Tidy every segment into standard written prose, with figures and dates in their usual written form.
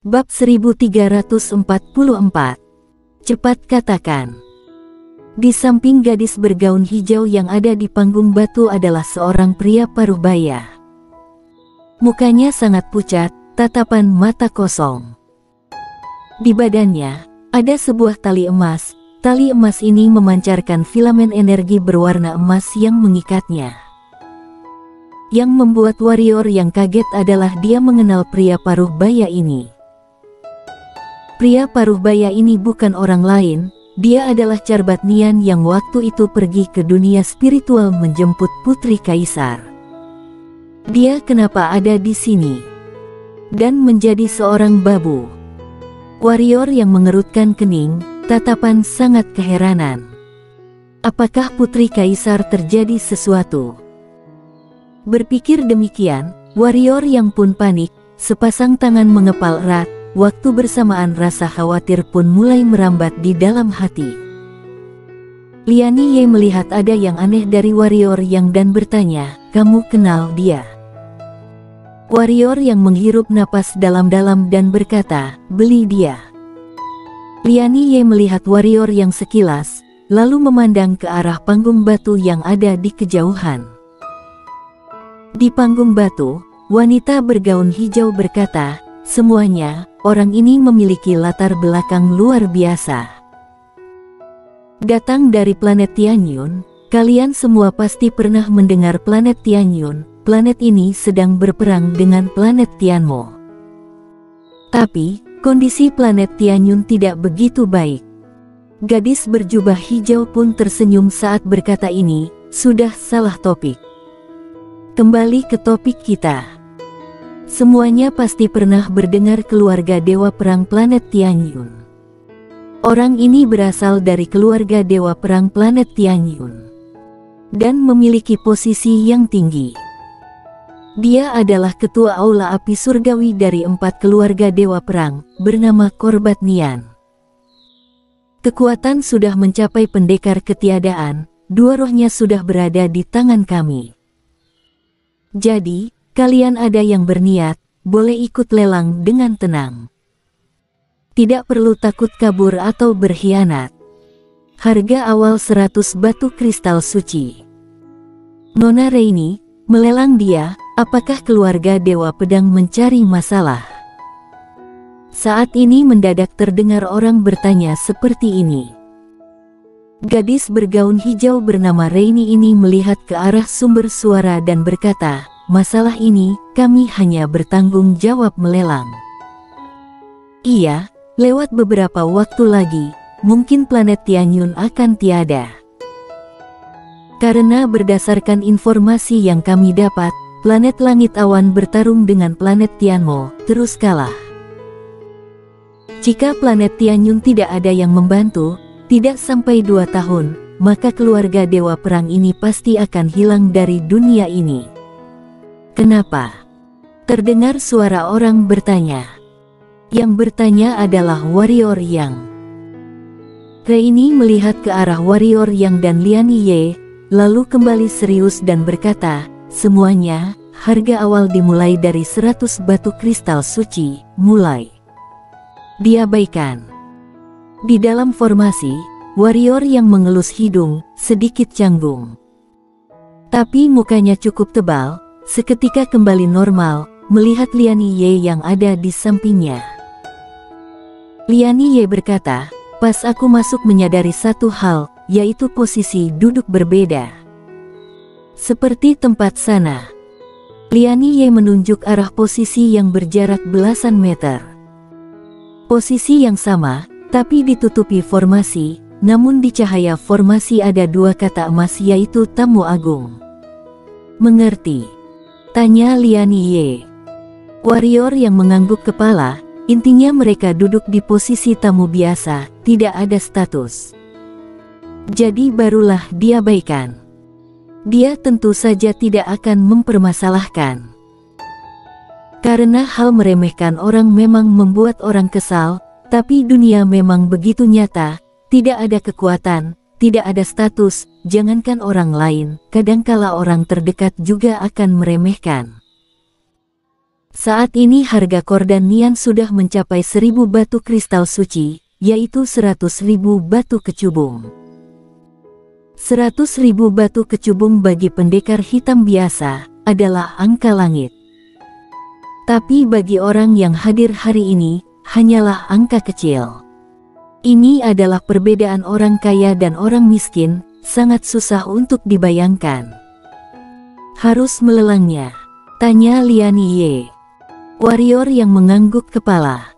Bab 1344. Cepat katakan. Di samping gadis bergaun hijau yang ada di panggung batu adalah seorang pria paruh baya. Mukanya sangat pucat, tatapan mata kosong. Di badannya, ada sebuah tali emas. Tali emas ini memancarkan filamen energi berwarna emas yang mengikatnya. Yang membuat warrior yang kaget adalah dia mengenal pria paruh baya ini. Pria paruh baya ini bukan orang lain, dia adalah Carbatnian yang waktu itu pergi ke dunia spiritual menjemput Putri Kaisar. Dia kenapa ada di sini? Dan menjadi seorang babu. Warrior yang mengerutkan kening, tatapan sangat keheranan. Apakah Putri Kaisar terjadi sesuatu? Berpikir demikian, warrior yang pun panik, sepasang tangan mengepal erat, waktu bersamaan rasa khawatir pun mulai merambat di dalam hati. Liani Ye melihat ada yang aneh dari warrior yang dan bertanya, "Kamu kenal dia?" Warrior yang menghirup napas dalam-dalam dan berkata, "Beli dia." Liani Ye melihat warrior yang sekilas, lalu memandang ke arah panggung batu yang ada di kejauhan. Di panggung batu, wanita bergaun hijau berkata, "Semuanya, orang ini memiliki latar belakang luar biasa. Datang dari planet Tianyun, kalian semua pasti pernah mendengar planet Tianyun. Planet ini sedang berperang dengan planet Tianmo. Tapi, kondisi planet Tianyun tidak begitu baik." Gadis berjubah hijau pun tersenyum saat berkata ini, "Sudah salah topik. Kembali ke topik kita. Semuanya pasti pernah berdengar keluarga dewa perang planet Tianyun. Orang ini berasal dari keluarga dewa perang planet Tianyun dan memiliki posisi yang tinggi. Dia adalah ketua aula api surgawi dari 4 keluarga dewa perang, bernama Carbatnian. Kekuatan sudah mencapai pendekar ketiadaan, 2 rohnya sudah berada di tangan kami. Jadi, kalian ada yang berniat, boleh ikut lelang dengan tenang. Tidak perlu takut kabur atau berkhianat. Harga awal 100 batu kristal suci. Nona Reini, melelang dia. Apakah keluarga Dewa Pedang mencari masalah?" Saat ini mendadak terdengar orang bertanya seperti ini. Gadis bergaun hijau bernama Reini ini melihat ke arah sumber suara dan berkata, "Masalah ini, kami hanya bertanggung jawab melelang. Iya, lewat beberapa waktu lagi, mungkin planet Tianyun akan tiada. Karena berdasarkan informasi yang kami dapat, planet langit awan bertarung dengan planet Tianmo, terus kalah. Jika planet Tianyun tidak ada yang membantu, tidak sampai 2 tahun, maka keluarga dewa perang ini pasti akan hilang dari dunia ini." "Kenapa?" terdengar suara orang bertanya. Yang bertanya adalah warrior Yang. Reini melihat ke arah warrior Yang dan Liani Ye, lalu kembali serius dan berkata, "Semuanya, harga awal dimulai dari 100 batu kristal suci, mulai." Diabaikan. Di dalam formasi, warrior yang mengelus hidung, sedikit canggung. Tapi mukanya cukup tebal, seketika kembali normal, melihat Liani Ye yang ada di sampingnya. Liani Ye berkata, "Pas aku masuk menyadari satu hal, yaitu posisi duduk berbeda. Seperti tempat sana." Liani Ye menunjuk arah posisi yang berjarak belasan meter. Posisi yang sama, tapi ditutupi formasi, namun di cahaya formasi ada 2 kata emas yaitu tamu agung. "Mengerti?" tanya Liani Ye. Warrior yang mengangguk kepala, intinya mereka duduk di posisi tamu biasa, tidak ada status. Jadi barulah diabaikan. Dia tentu saja tidak akan mempermasalahkan. Karena hal meremehkan orang memang membuat orang kesal, tapi dunia memang begitu nyata, tidak ada kekuatan, tidak ada status, jangankan orang lain, kadangkala orang terdekat juga akan meremehkan. Saat ini harga kordan Nian sudah mencapai 1000 batu kristal suci, yaitu 100.000 batu kecubung. 100.000 batu kecubung bagi pendekar hitam biasa adalah angka langit. Tapi bagi orang yang hadir hari ini, hanyalah angka kecil. Ini adalah perbedaan orang kaya dan orang miskin, sangat susah untuk dibayangkan. Harus melelangnya? Tanya Lian Ye, warrior yang mengangguk kepala.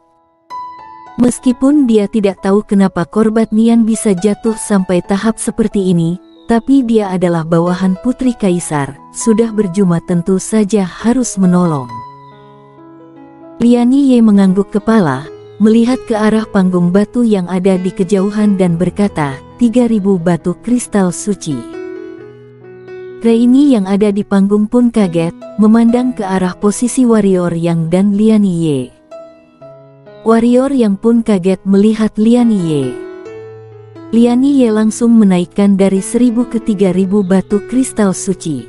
Meskipun dia tidak tahu kenapa korban Nian bisa jatuh sampai tahap seperti ini, tapi dia adalah bawahan putri kaisar, sudah berjuma tentu saja harus menolong. Lian Ye mengangguk kepala, melihat ke arah panggung batu yang ada di kejauhan dan berkata, 3.000 batu kristal suci. Reini yang ada di panggung pun kaget, memandang ke arah posisi warrior yang dan Lian Ye. Warrior yang pun kaget melihat Lian Ye. Lian Ye langsung menaikkan dari 1.000 ke 3.000 batu kristal suci.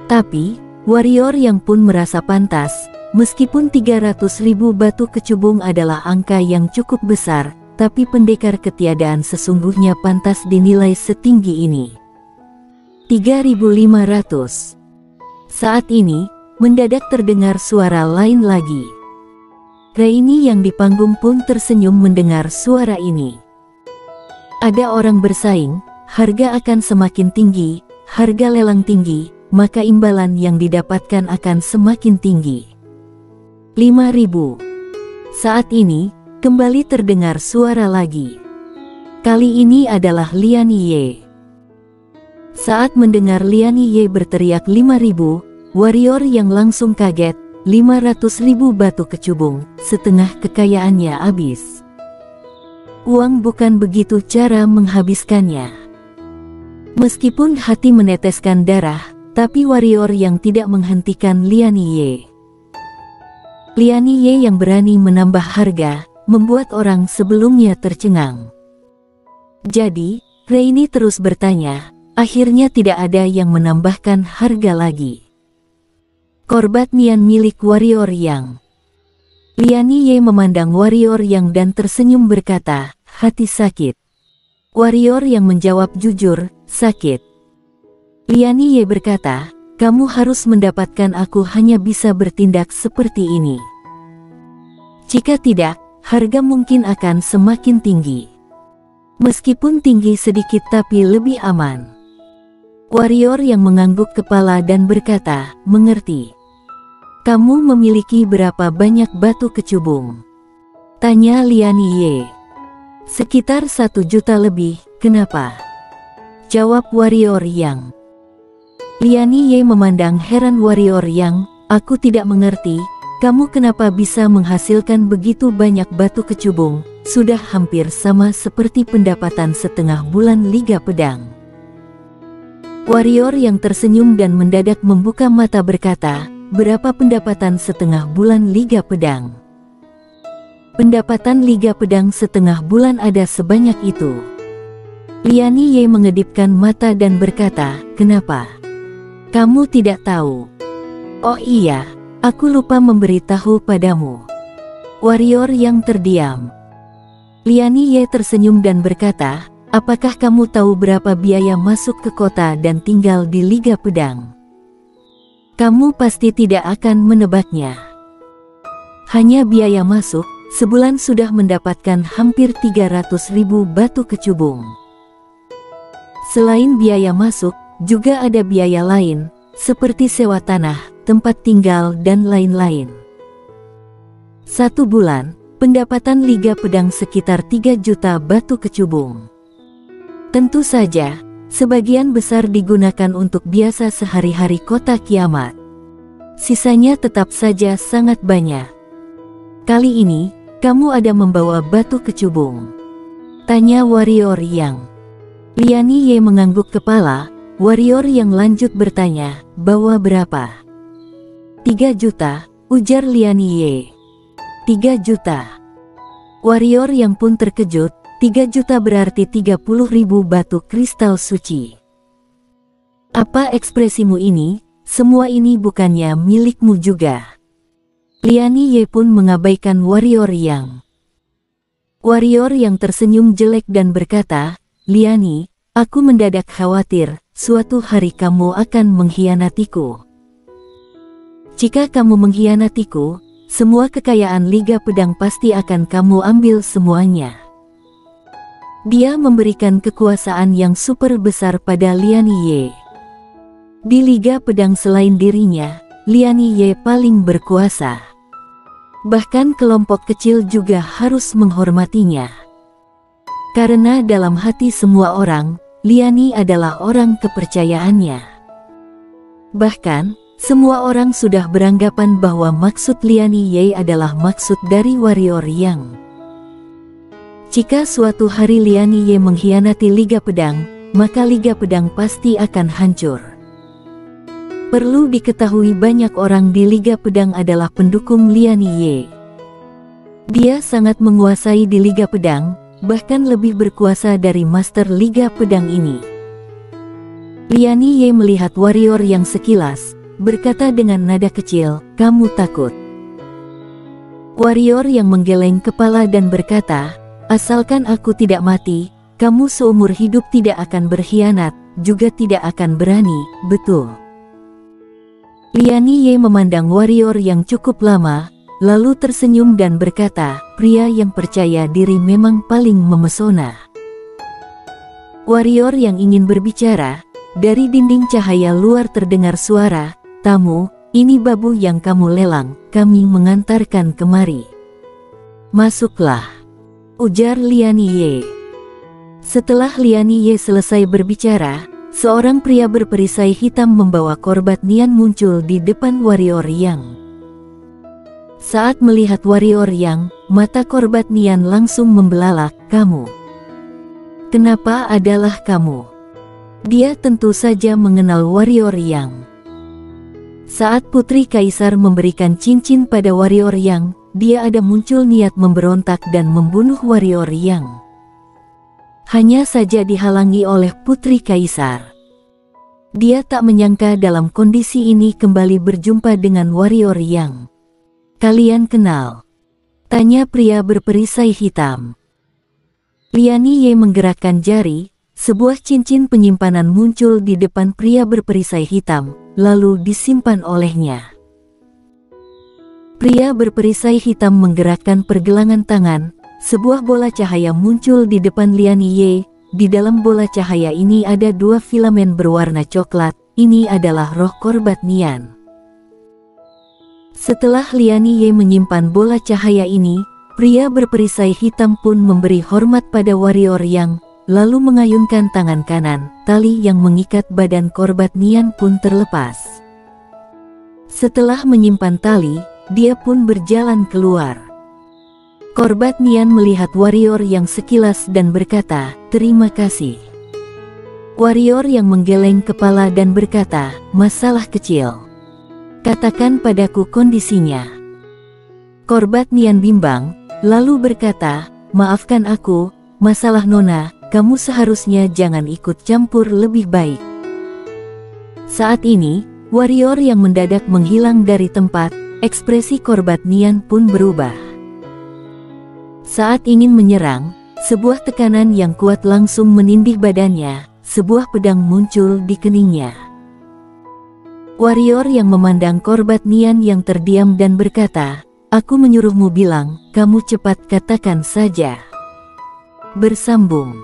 Tapi, warrior yang pun merasa pantas, meskipun 300.000 batu kecubung adalah angka yang cukup besar, tapi pendekar ketiadaan sesungguhnya pantas dinilai setinggi ini. 3.500. Saat ini, mendadak terdengar suara lain lagi. Reini yang di panggung pun tersenyum mendengar suara ini. Ada orang bersaing, harga akan semakin tinggi, harga lelang tinggi, maka imbalan yang didapatkan akan semakin tinggi. 5.000. Saat ini, kembali terdengar suara lagi. Kali ini adalah Lian Ye. Saat mendengar Lian Ye berteriak 5.000, warrior yang langsung kaget, 500.000 batu kecubung, setengah kekayaannya habis. Uang bukan begitu cara menghabiskannya. Meskipun hati meneteskan darah, tapi warrior yang tidak menghentikan Lian Ye. Lian Ye yang berani menambah harga, membuat orang sebelumnya tercengang. Jadi, Reini terus bertanya. Akhirnya tidak ada yang menambahkan harga lagi. Korban Nian milik warrior yang. Lian Ye memandang warrior yang dan tersenyum berkata, hati sakit. Warrior yang menjawab jujur, sakit. Lian Ye berkata, kamu harus mendapatkan aku hanya bisa bertindak seperti ini. Jika tidak, harga mungkin akan semakin tinggi. Meskipun tinggi sedikit tapi lebih aman. Warrior yang mengangguk kepala dan berkata, mengerti. Kamu memiliki berapa banyak batu kecubung? Tanya Lian Ye. Sekitar 1 juta lebih, kenapa? Jawab warrior yang. Lian Ye memandang heran warrior yang, aku tidak mengerti, kamu kenapa bisa menghasilkan begitu banyak batu kecubung, sudah hampir sama seperti pendapatan setengah bulan Liga Pedang. Warrior yang tersenyum dan mendadak membuka mata berkata, berapa pendapatan setengah bulan Liga Pedang? Pendapatan Liga Pedang setengah bulan ada sebanyak itu. Lian Ye mengedipkan mata dan berkata, kenapa? Kamu tidak tahu? Oh iya, aku lupa memberitahu padamu. Warrior yang terdiam. Lian Ye tersenyum dan berkata, apakah kamu tahu berapa biaya masuk ke kota dan tinggal di Liga Pedang? Kamu pasti tidak akan menebaknya. Hanya biaya masuk, sebulan sudah mendapatkan hampir 300.000 batu kecubung. Selain biaya masuk, juga ada biaya lain, seperti sewa tanah, tempat tinggal dan lain-lain. 1 bulan, pendapatan Liga Pedang sekitar 3 juta batu kecubung. Tentu saja, sebagian besar digunakan untuk biasa sehari-hari kota kiamat. Sisanya tetap saja sangat banyak. Kali ini, kamu ada membawa batu kecubung? Tanya warrior yang. Lian Ye mengangguk kepala, warrior yang lanjut bertanya, bawa berapa? 3 juta, ujar Lian Ye. 3 juta. Warrior yang pun terkejut, 3 juta berarti 30.000 batu kristal suci. Apa ekspresimu ini? semua ini bukannya milikmu juga. Liani Ye pun mengabaikan warrior yang. Warrior yang tersenyum jelek dan berkata, Liani, aku mendadak khawatir, suatu hari kamu akan mengkhianatiku. Jika kamu mengkhianatiku, semua kekayaan Liga Pedang pasti akan kamu ambil semuanya. Dia memberikan kekuasaan yang super besar pada Liani Ye. Di Liga Pedang selain dirinya, Liani Ye paling berkuasa. Bahkan kelompok kecil juga harus menghormatinya. Karena dalam hati semua orang, Liani adalah orang kepercayaannya. Bahkan, semua orang sudah beranggapan bahwa maksud Liani Ye adalah maksud dari warrior yang. Jika suatu hari Liani Ye mengkhianati Liga Pedang, maka Liga Pedang pasti akan hancur. Perlu diketahui banyak orang di Liga Pedang adalah pendukung Liani Ye. Dia sangat menguasai di Liga Pedang, bahkan lebih berkuasa dari Master Liga Pedang ini. Liani Ye melihat warrior yang sekilas, berkata dengan nada kecil, "Kamu takut?" Warrior yang menggeleng kepala dan berkata, "Asalkan aku tidak mati, kamu seumur hidup tidak akan berkhianat, juga tidak akan berani, betul?" Liani Ye memandang warrior yang cukup lama, lalu tersenyum dan berkata, "Pria yang percaya diri memang paling memesona." Warrior yang ingin berbicara, dari dinding cahaya luar terdengar suara, "Tamu, ini babu yang kamu lelang, kami mengantarkan kemari." "Masuklah," ujar Liani Ye. Setelah Liani Ye selesai berbicara, seorang pria berperisai hitam membawa korbat Nian muncul di depan warrior yang. Saat melihat warrior yang, mata korbat Nian langsung membelalak, "Kamu? Kenapa adalah kamu?" Dia tentu saja mengenal warrior yang. Saat Putri Kaisar memberikan cincin pada warrior yang, dia ada muncul niat memberontak dan membunuh warrior yang. Hanya saja dihalangi oleh Putri Kaisar. Dia tak menyangka dalam kondisi ini kembali berjumpa dengan warrior yang. "Kalian kenal?" tanya pria berperisai hitam. Liani Ye menggerakkan jari, sebuah cincin penyimpanan muncul di depan pria berperisai hitam, lalu disimpan olehnya. Pria berperisai hitam menggerakkan pergelangan tangan, sebuah bola cahaya muncul di depan Liani Ye. Di dalam bola cahaya ini ada dua filamen berwarna coklat, ini adalah roh korbat Nian. Setelah Liani Ye menyimpan bola cahaya ini, pria berperisai hitam pun memberi hormat pada warrior yang, lalu mengayunkan tangan kanan, tali yang mengikat badan korbat Nian pun terlepas. Setelah menyimpan tali, dia pun berjalan keluar. Korbat Nian melihat warrior yang sekilas dan berkata, "Terima kasih." Warrior yang menggeleng kepala dan berkata, "Masalah kecil. Katakan padaku kondisinya." Korbat Nian bimbang, lalu berkata, "Maafkan aku, masalah Nona, kamu seharusnya jangan ikut campur lebih baik." Saat ini, warrior yang mendadak menghilang dari tempat, ekspresi korbat Nian pun berubah. Saat ingin menyerang, sebuah tekanan yang kuat langsung menindih badannya, sebuah pedang muncul di keningnya. Warrior yang memandang korbat Nian yang terdiam dan berkata, "Aku menyuruhmu bilang, kamu cepat katakan saja." Bersambung.